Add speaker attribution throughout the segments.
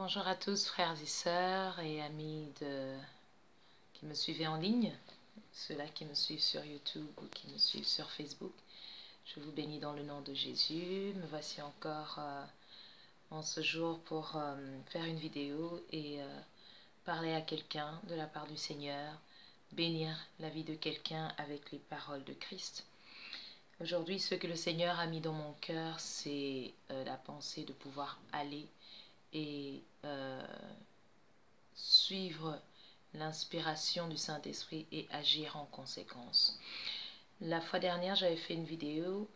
Speaker 1: Bonjour à tous frères et sœurs et amis qui me suivent en ligne, ceux-là qui me suivent sur YouTube ou qui me suivent sur Facebook. Je vous bénis dans le nom de Jésus. Me voici encore en ce jour pour faire une vidéo et parler à quelqu'un de la part du Seigneur, bénir la vie de quelqu'un avec les paroles de Christ. Aujourd'hui, ce que le Seigneur a mis dans mon cœur, c'est la pensée de pouvoir aller et suivre l'inspiration du Saint-Esprit et agir en conséquence. La fois dernière, j'avais fait une vidéo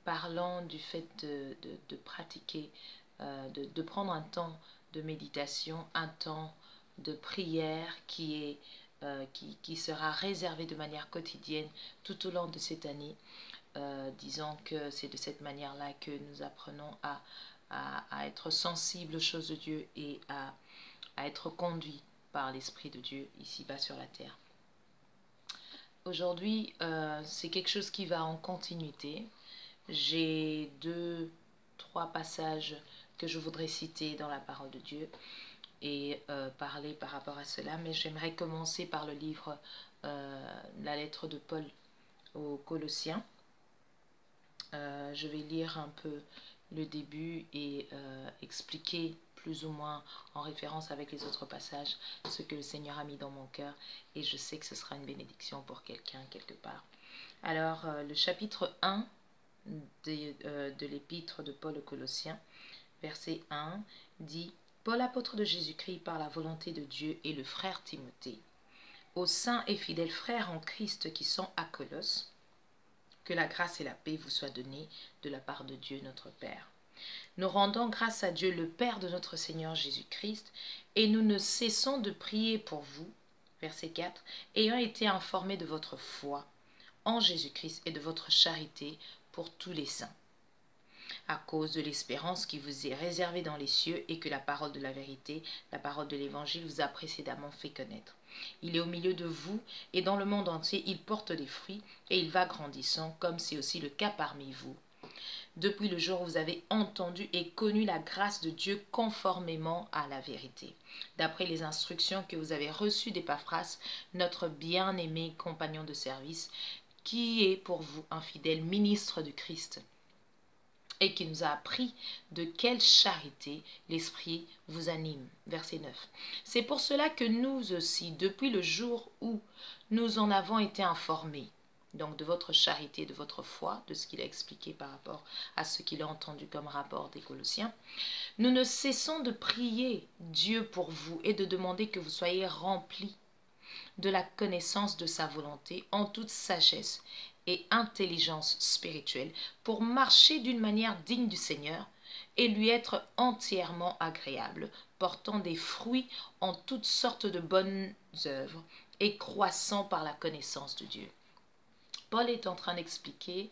Speaker 1: parlant du fait de pratiquer, de prendre un temps de méditation, un temps de prière qui sera réservé de manière quotidienne tout au long de cette année. Disons que c'est de cette manière-là que nous apprenons à être sensibles aux choses de Dieu et à être conduits par l'Esprit de Dieu ici-bas sur la terre. Aujourd'hui, c'est quelque chose qui va en continuité. J'ai 2-3 passages que je voudrais citer dans la parole de Dieu et parler par rapport à cela, mais j'aimerais commencer par le livre, la lettre de Paul aux Colossiens. Je vais lire un peu le début et expliquer plus ou moins en référence avec les autres passages ce que le Seigneur a mis dans mon cœur, et je sais que ce sera une bénédiction pour quelqu'un quelque part. Alors le chapitre 1 de l'épître de Paul aux Colossiens, verset 1 dit: Paul, apôtre de Jésus-Christ par la volonté de Dieu, et le frère Timothée, aux saints et fidèles frères en Christ qui sont à Colosse, que la grâce et la paix vous soient données de la part de Dieu notre Père. Nous rendons grâce à Dieu le Père de notre Seigneur Jésus-Christ, et nous ne cessons de prier pour vous, verset 4, ayant été informés de votre foi en Jésus-Christ et de votre charité pour tous les saints, à cause de l'espérance qui vous est réservée dans les cieux, et que la parole de la vérité, la parole de l'Évangile vous a précédemment fait connaître. Il est au milieu de vous, et dans le monde entier il porte des fruits, et il va grandissant, comme c'est aussi le cas parmi vous, depuis le jour où vous avez entendu et connu la grâce de Dieu conformément à la vérité, d'après les instructions que vous avez reçues d'Épaphras, notre bien-aimé compagnon de service, qui est pour vous un fidèle ministre du Christ, et qui nous a appris de quelle charité l'Esprit vous anime. Verset 9. C'est pour cela que nous aussi, depuis le jour où nous en avons été informés, donc de votre charité, de votre foi, de ce qu'il a expliqué par rapport à ce qu'il a entendu comme rapport des Colossiens, nous ne cessons de prier Dieu pour vous et de demander que vous soyez remplis de la connaissance de sa volonté en toute sagesse et intelligence spirituelle, pour marcher d'une manière digne du Seigneur et lui être entièrement agréable, portant des fruits en toutes sortes de bonnes œuvres et croissant par la connaissance de Dieu. Paul est en train d'expliquer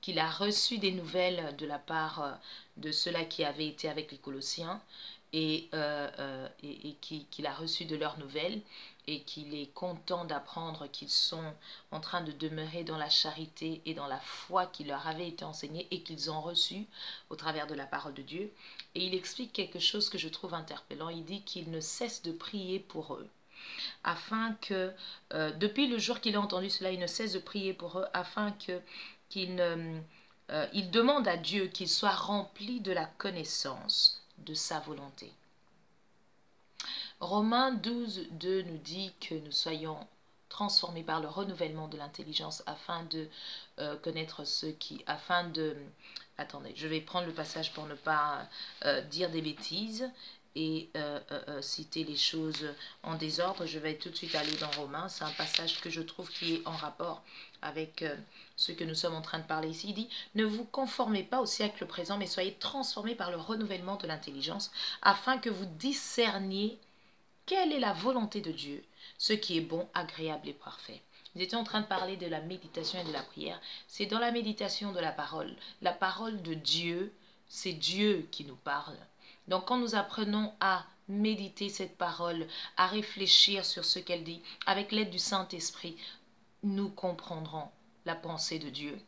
Speaker 1: qu'il a reçu des nouvelles de la part de ceux-là qui avaient été avec les Colossiens, et qu'il a reçu de leurs nouvelles, et qu'il est content d'apprendre qu'ils sont en train de demeurer dans la charité et dans la foi qui leur avait été enseignée et qu'ils ont reçue au travers de la parole de Dieu. Et il explique quelque chose que je trouve interpellant. Il dit qu'il ne cesse de prier pour eux, afin que, depuis le jour qu'il a entendu cela, il ne cesse de prier pour eux, afin qu'il demande à Dieu qu'ils soient remplis de la connaissance de sa volonté. Romains 12, 2 nous dit que nous soyons transformés par le renouvellement de l'intelligence afin de connaître ceux qui... Afin de... Attendez, je vais prendre le passage pour ne pas dire des bêtises et citer les choses en désordre. Je vais tout de suite aller dans Romains. C'est un passage que je trouve qui est en rapport avec ce que nous sommes en train de parler ici. Il dit: ne vous conformez pas au siècle présent, mais soyez transformés par le renouvellement de l'intelligence, afin que vous discerniez quelle est la volonté de Dieu, ce qui est bon, agréable et parfait. Nous étions en train de parler de la méditation et de la prière. C'est dans la méditation de la parole de Dieu, c'est Dieu qui nous parle. Donc quand nous apprenons à méditer cette parole, à réfléchir sur ce qu'elle dit, avec l'aide du Saint-Esprit, nous comprendrons la pensée de Dieu.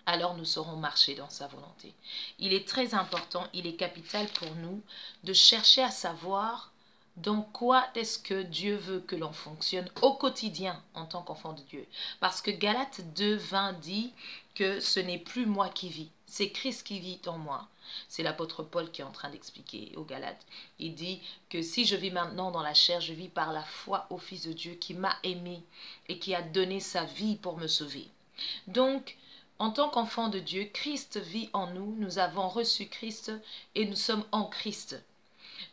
Speaker 1: alors nous saurons marcher dans sa volonté. Il est très important, il est capital pour nous de chercher à savoir dans quoi est-ce que Dieu veut que l'on fonctionne au quotidien en tant qu'enfant de Dieu. Parce que Galates 2, 20 dit que ce n'est plus moi qui vis, c'est Christ qui vit en moi. C'est l'apôtre Paul qui est en train d'expliquer aux Galates. Il dit que si je vis maintenant dans la chair, je vis par la foi au Fils de Dieu qui m'a aimé et qui a donné sa vie pour me sauver. Donc, en tant qu'enfant de Dieu, Christ vit en nous, nous avons reçu Christ et nous sommes en Christ.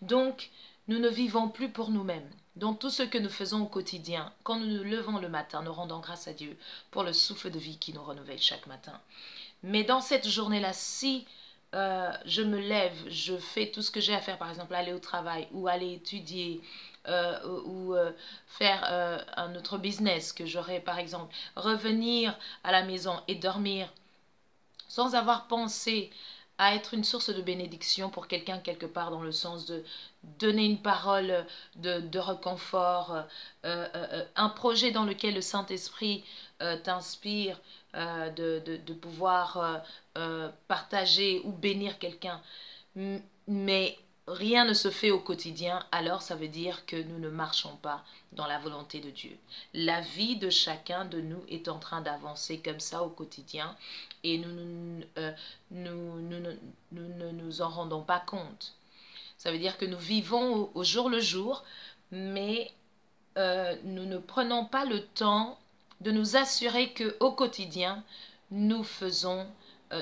Speaker 1: Donc, nous ne vivons plus pour nous-mêmes. Dans tout ce que nous faisons au quotidien, quand nous nous levons le matin, nous rendons grâce à Dieu pour le souffle de vie qui nous renouvelle chaque matin. Mais dans cette journée-là, si je me lève, je fais tout ce que j'ai à faire, par exemple aller au travail ou aller étudier ou faire un autre business que j'aurais, par exemple, revenir à la maison et dormir sans avoir pensé à être une source de bénédiction pour quelqu'un quelque part, dans le sens de donner une parole de réconfort, un projet dans lequel le Saint-Esprit t'inspire de pouvoir partager ou bénir quelqu'un. Mais rien ne se fait au quotidien, alors ça veut dire que nous ne marchons pas dans la volonté de Dieu. La vie de chacun de nous est en train d'avancer comme ça au quotidien et nous ne nous en rendons pas compte. Ça veut dire que nous vivons au jour le jour, mais nous ne prenons pas le temps de nous assurer qu'au quotidien, nous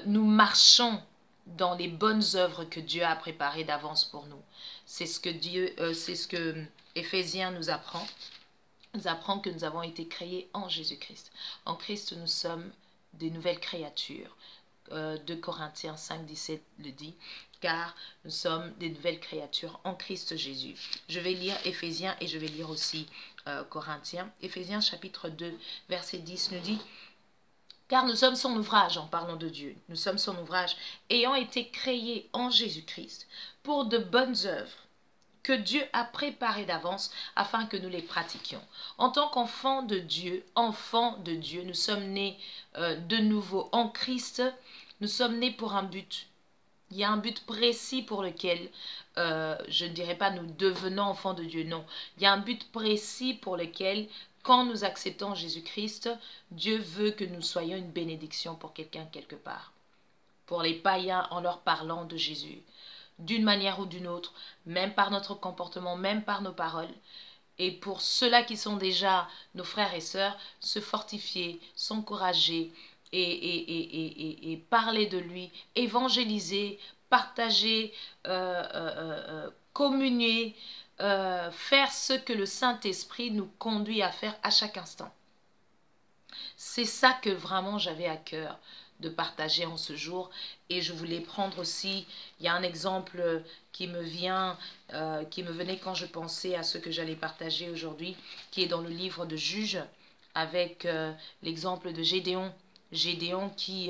Speaker 1: marchons dans les bonnes œuvres que Dieu a préparées d'avance pour nous. C'est ce que Éphésiens nous apprend. Nous apprend que nous avons été créés en Jésus-Christ. En Christ, nous sommes des nouvelles créatures. 2 Corinthiens 5, 17 le dit, car nous sommes des nouvelles créatures en Christ Jésus. Je vais lire Éphésiens et je vais lire aussi Corinthiens. Éphésiens chapitre 2, verset 10 nous dit: car nous sommes son ouvrage, en parlant de Dieu, nous sommes son ouvrage, ayant été créés en Jésus-Christ pour de bonnes œuvres que Dieu a préparées d'avance afin que nous les pratiquions. En tant qu'enfants de Dieu, nous sommes nés de nouveau en Christ, nous sommes nés pour un but. Il y a un but précis pour lequel, je ne dirais pas nous devenons enfants de Dieu, non. Il y a un but précis pour lequel, quand nous acceptons Jésus-Christ, Dieu veut que nous soyons une bénédiction pour quelqu'un quelque part. Pour les païens, en leur parlant de Jésus, d'une manière ou d'une autre, même par notre comportement, même par nos paroles. Et pour ceux-là qui sont déjà nos frères et sœurs, se fortifier, s'encourager et parler de lui, évangéliser, partager, communier, faire ce que le Saint-Esprit nous conduit à faire à chaque instant. C'est ça que vraiment j'avais à cœur de partager en ce jour, et je voulais prendre aussi, il y a un exemple qui me venait quand je pensais à ce que j'allais partager aujourd'hui, qui est dans le livre de Juges, avec l'exemple de Gédéon. Gédéon qui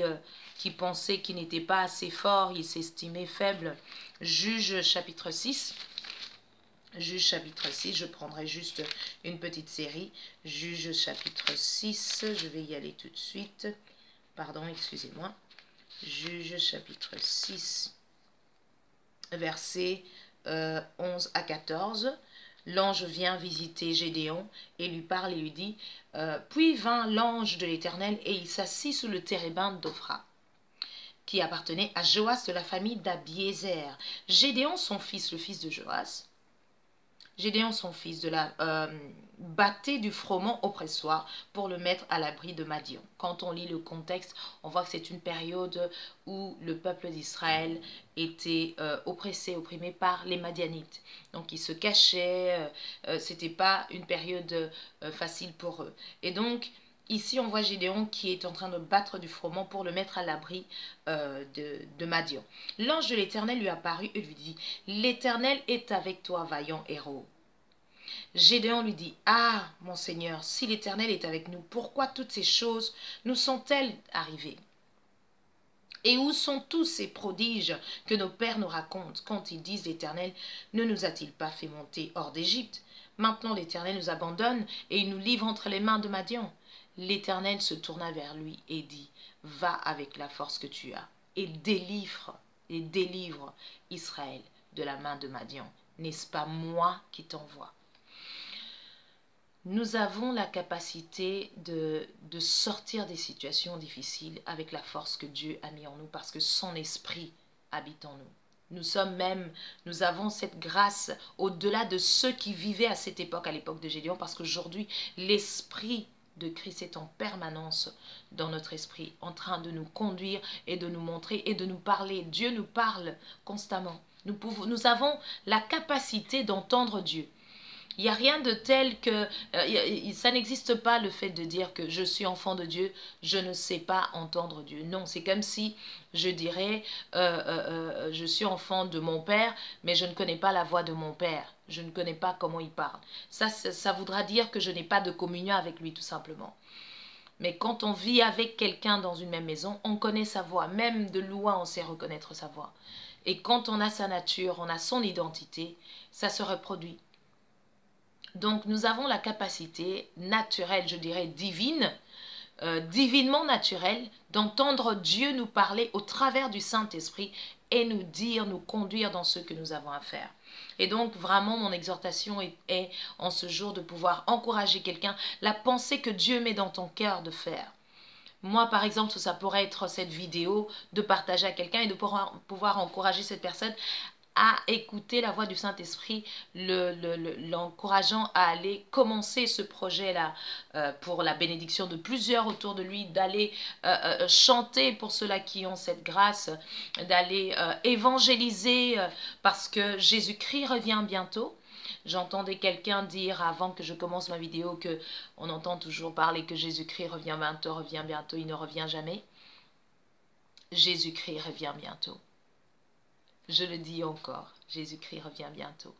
Speaker 1: pensait qu'il n'était pas assez fort, il s'estimait faible. Juges chapitre 6. Juges chapitre 6, je prendrai juste une petite série. Juges chapitre 6, je vais y aller tout de suite. Pardon, excusez-moi. Juges chapitre 6, versets 11 à 14. L'ange vient visiter Gédéon et lui parle et lui dit puis vint l'ange de l'Éternel et il s'assit sous le térébinthe d'Ophra, qui appartenait à Joas de la famille d'Abiézer. Gédéon, son fils, le fils de Joas, Gédéon, son fils, battait du froment au pressoir pour le mettre à l'abri de Madian. Quand on lit le contexte, on voit que c'est une période où le peuple d'Israël était opprimé par les Madianites. Donc ils se cachaient, c'était pas une période facile pour eux. Et donc, ici, on voit Gédéon qui est en train de battre du froment pour le mettre à l'abri de Madian. L'ange de l'Éternel lui apparut et lui dit: l'Éternel est avec toi, vaillant héros. Gédéon lui dit: ah, mon Seigneur, si l'Éternel est avec nous, pourquoi toutes ces choses nous sont-elles arrivées? Et où sont tous ces prodiges que nos pères nous racontent quand ils disent: l'Éternel ne nous a-t-il pas fait monter hors d'Égypte? Maintenant l'Éternel nous abandonne et il nous livre entre les mains de Madian. l'Éternel se tourna vers lui et dit, va avec la force que tu as et délivre Israël de la main de Madian. N'est-ce pas moi qui t'envoie? Nous avons la capacité de sortir des situations difficiles avec la force que Dieu a mis en nous parce que son esprit habite en nous. Nous avons cette grâce au-delà de ceux qui vivaient à cette époque, à l'époque de Gédéon, parce qu'aujourd'hui, l'esprit de Christ est en permanence dans notre esprit, en train de nous conduire et de nous montrer et de nous parler. Dieu nous parle constamment. Nous avons la capacité d'entendre Dieu. Il n'y a rien de tel que... ça n'existe pas le fait de dire que je suis enfant de Dieu, je ne sais pas entendre Dieu. Non, c'est comme si je dirais je suis enfant de mon père, mais je ne connais pas la voix de mon père. Je ne connais pas comment il parle. Ça voudra dire que je n'ai pas de communion avec lui, tout simplement. Mais quand on vit avec quelqu'un dans une même maison, on connaît sa voix. Même de loin, on sait reconnaître sa voix. Et quand on a sa nature, on a son identité, ça se reproduit. Donc nous avons la capacité naturelle, je dirais divine, divinement naturelle, d'entendre Dieu nous parler au travers du Saint-Esprit et nous dire, nous conduire dans ce que nous avons à faire. Et donc vraiment mon exhortation est en ce jour de pouvoir encourager quelqu'un, la pensée que Dieu met dans ton cœur de faire. Moi, par exemple, ça pourrait être cette vidéo, de partager à quelqu'un et de pouvoir encourager cette personne à écouter la voix du Saint-Esprit, l'encourageant à aller commencer ce projet-là pour la bénédiction de plusieurs autour de lui, d'aller chanter pour ceux-là qui ont cette grâce, d'aller évangéliser parce que Jésus-Christ revient bientôt. J'entendais quelqu'un dire avant que je commence ma vidéo que on entend toujours parler que Jésus-Christ revient bientôt, il ne revient jamais. Jésus-Christ revient bientôt. Je le dis encore, Jésus-Christ revient bientôt.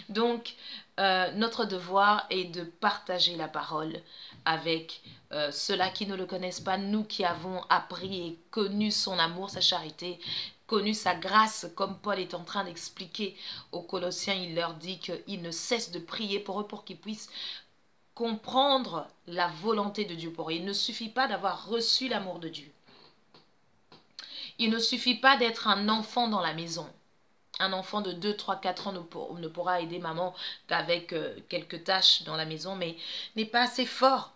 Speaker 1: Donc, notre devoir est de partager la parole avec ceux-là qui ne le connaissent pas, nous qui avons appris et connu son amour, sa charité, connu sa grâce, comme Paul est en train d'expliquer aux Colossiens, il leur dit qu'il ne cesse de prier pour eux pour qu'ils puissent comprendre la volonté de Dieu pour eux. Il ne suffit pas d'avoir reçu l'amour de Dieu. Il ne suffit pas d'être un enfant dans la maison. Un enfant de 2, 3, 4 ans ne pourra aider maman qu'avec quelques tâches dans la maison, mais n'est pas assez fort,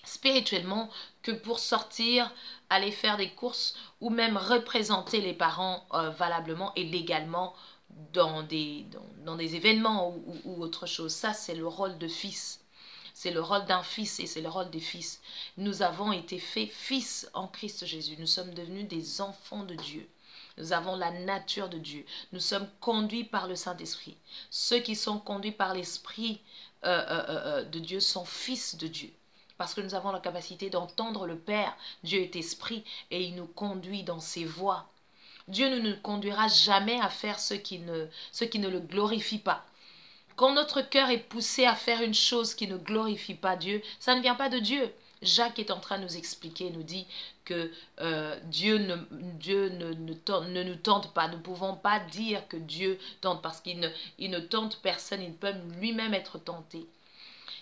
Speaker 1: spirituellement, que pour sortir, aller faire des courses ou même représenter les parents valablement et légalement dans des événements ou autre chose. Ça, c'est le rôle de fils. C'est le rôle d'un fils et c'est le rôle des fils. Nous avons été faits fils en Christ Jésus. Nous sommes devenus des enfants de Dieu. Nous avons la nature de Dieu. Nous sommes conduits par le Saint-Esprit. Ceux qui sont conduits par l'Esprit de Dieu sont fils de Dieu. Parce que nous avons la capacité d'entendre le Père. Dieu est esprit et il nous conduit dans ses voies. Dieu ne nous conduira jamais à faire ce qui ne le glorifie pas. Quand notre cœur est poussé à faire une chose qui ne glorifie pas Dieu, ça ne vient pas de Dieu. Jacques est en train de nous expliquer, nous dit que Dieu ne nous tente pas. Nous ne pouvons pas dire que Dieu tente parce qu'il ne tente personne, il peut lui-même être tenté.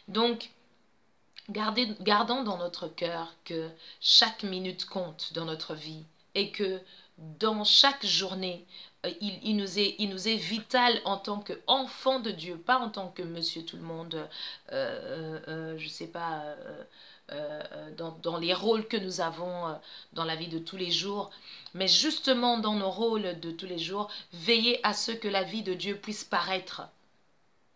Speaker 1: Donc, gardons dans notre cœur que chaque minute compte dans notre vie et que dans chaque journée, il nous est vital en tant qu'enfant de Dieu, pas en tant que monsieur tout le monde, je ne sais pas, dans les rôles que nous avons dans la vie de tous les jours, mais justement dans nos rôles de tous les jours, veiller à ce que la vie de Dieu puisse paraître.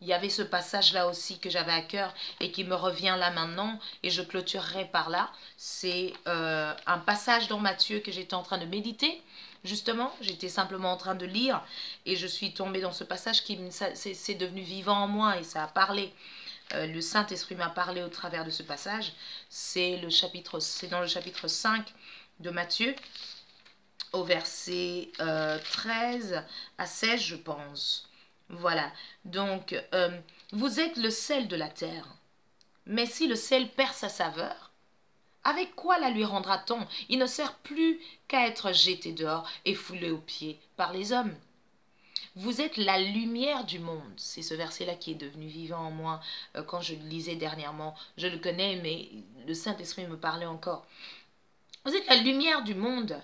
Speaker 1: Il y avait ce passage-là aussi que j'avais à cœur et qui me revient là maintenant et je clôturerai par là. C'est un passage dans Matthieu que j'étais en train de méditer. Justement, j'étais simplement en train de lire et je suis tombée dans ce passage qui c'est devenu vivant en moi et ça a parlé. Le Saint-Esprit m'a parlé au travers de ce passage. C'est dans le chapitre 5 de Matthieu, au verset 13 à 16, je pense. Voilà, donc vous êtes le sel de la terre. Mais si le sel perd sa saveur, avec quoi la lui rendra-t-on? Il ne sert plus qu'à être jeté dehors et foulé aux pieds par les hommes. Vous êtes la lumière du monde. C'est ce verset-là qui est devenu vivant en moi quand je le lisais dernièrement. Je le connais, mais le Saint-Esprit me parlait encore. Vous êtes la lumière du monde.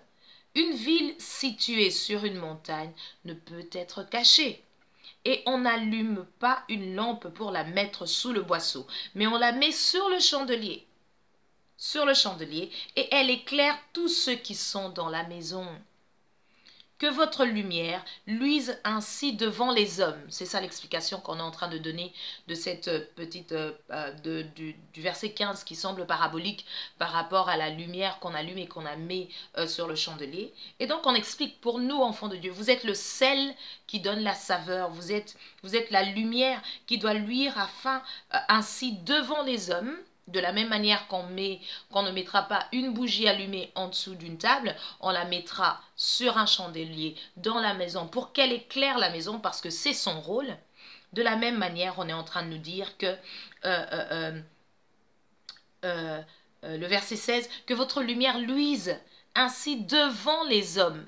Speaker 1: Une ville située sur une montagne ne peut être cachée. Et on n'allume pas une lampe pour la mettre sous le boisseau, mais on la met sur le chandelier. Sur le chandelier, et elle éclaire tous ceux qui sont dans la maison. Que votre lumière luise ainsi devant les hommes. C'est ça l'explication qu'on est en train de donner de cette petite du verset 15 qui semble parabolique par rapport à la lumière qu'on allume et qu'on a mis sur le chandelier. Et donc on explique pour nous, enfants de Dieu, vous êtes le sel qui donne la saveur, vous êtes la lumière qui doit luire afin ainsi devant les hommes. De la même manière qu'on ne mettra pas une bougie allumée en dessous d'une table, on la mettra sur un chandelier dans la maison pour qu'elle éclaire la maison parce que c'est son rôle. De la même manière, on est en train de nous dire que le verset 16, que votre lumière luise ainsi devant les hommes.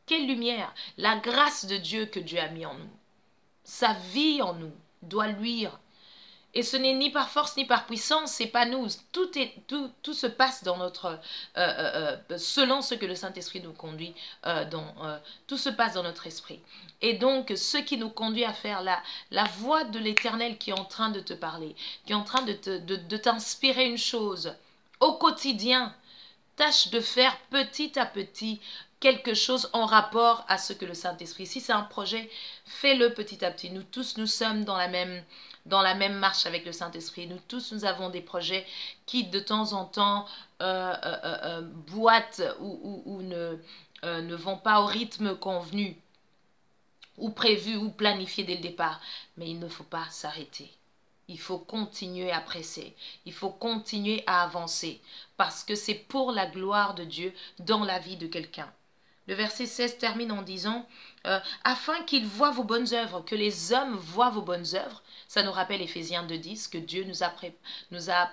Speaker 1: Quelle lumière? La grâce de Dieu que Dieu a mis en nous. Sa vie en nous doit luire. Et ce n'est ni par force ni par puissance, c'est pas nous. Tout se passe dans notre, selon ce que le Saint-Esprit nous conduit, tout se passe dans notre esprit. Et donc, ce qui nous conduit à faire la voix de l'Éternel qui est en train de te parler, qui est en train de t'inspirer une chose au quotidien, tâche de faire petit à petit quelque chose en rapport à ce que le Saint-Esprit, si c'est un projet, fais-le petit à petit. Nous tous, nous sommes dans la même marche avec le Saint-Esprit. Nous tous, nous avons des projets qui, de temps en temps, boitent ou ne vont pas au rythme convenu, ou prévu, ou planifié dès le départ. Mais il ne faut pas s'arrêter. Il faut continuer à presser. Il faut continuer à avancer. Parce que c'est pour la gloire de Dieu dans la vie de quelqu'un. Le verset 16 termine en disant afin qu'ils voient vos bonnes œuvres, que les hommes voient vos bonnes œuvres. Ça nous rappelle Éphésiens 2,10 que Dieu nous a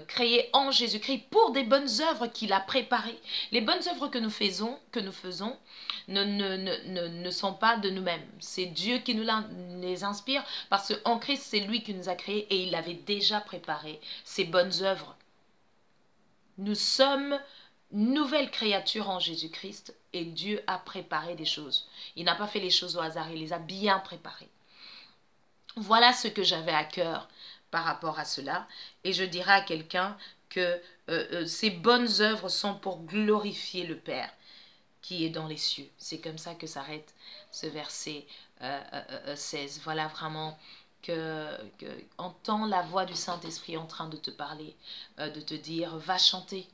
Speaker 1: créés en Jésus-Christ pour des bonnes œuvres qu'il a préparées. Les bonnes œuvres que nous faisons ne sont pas de nous-mêmes. C'est Dieu qui nous les inspire parce qu'en Christ, c'est lui qui nous a créés et il avait déjà préparé ces bonnes œuvres. Nous sommes nouvelle créature en Jésus-Christ et Dieu a préparé des choses. Il n'a pas fait les choses au hasard, il les a bien préparées. Voilà ce que j'avais à cœur par rapport à cela. Et je dirais à quelqu'un que ces bonnes œuvres sont pour glorifier le Père qui est dans les cieux. C'est comme ça que s'arrête ce verset 16. Voilà vraiment que entends la voix du Saint-Esprit en train de te parler, de te dire, va chanter.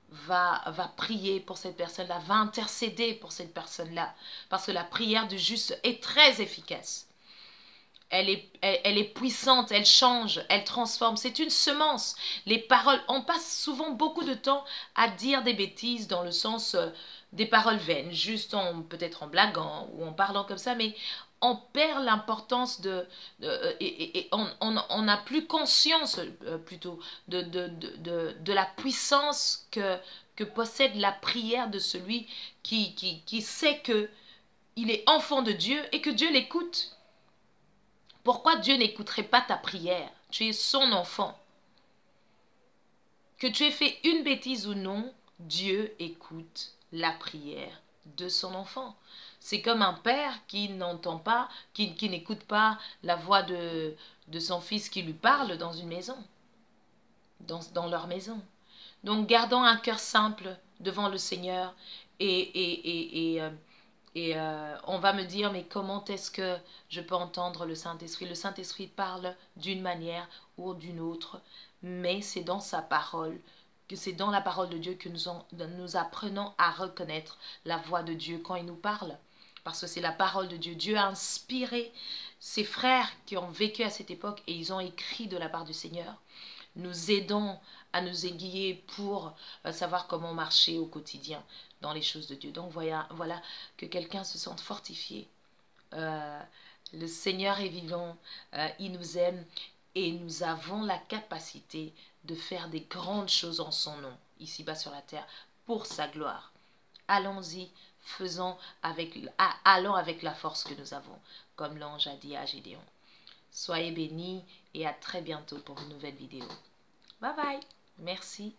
Speaker 1: Va prier pour cette personne-là, va intercéder pour cette personne-là, parce que la prière du juste est très efficace. Elle est puissante, elle change, elle transforme. C'est une semence. Les paroles, on passe souvent beaucoup de temps à dire des bêtises dans le sens des paroles vaines, juste peut-être en blaguant ou en parlant comme ça, mais on perd l'importance et on n'a plus conscience plutôt de la puissance que possède la prière de celui qui sait qu'il est enfant de Dieu et que Dieu l'écoute. Pourquoi Dieu n'écouterait pas ta prière? Tu es son enfant. Que tu aies fait une bêtise ou non, Dieu écoute la prière de son enfant. C'est comme un père qui n'entend pas, qui n'écoute pas la voix de son fils qui lui parle dans une maison, dans leur maison. Donc gardons un cœur simple devant le Seigneur et on va me dire, mais comment est-ce que je peux entendre le Saint-Esprit? Le Saint-Esprit parle d'une manière ou d'une autre, mais c'est dans sa parole, que c'est dans la parole de Dieu que nous apprenons à reconnaître la voix de Dieu quand il nous parle. Parce que c'est la parole de Dieu. Dieu a inspiré ses frères qui ont vécu à cette époque et ils ont écrit de la part du Seigneur, nous aidant à nous aiguiller pour savoir comment marcher au quotidien dans les choses de Dieu. Donc voilà que quelqu'un se sente fortifié. Le Seigneur est vivant, il nous aime et nous avons la capacité de faire des grandes choses en son nom, ici-bas sur la terre, pour sa gloire. allons-y, allons avec la force que nous avons, comme l'ange a dit à Gédéon. Soyez bénis et à très bientôt pour une nouvelle vidéo. Bye bye. Merci.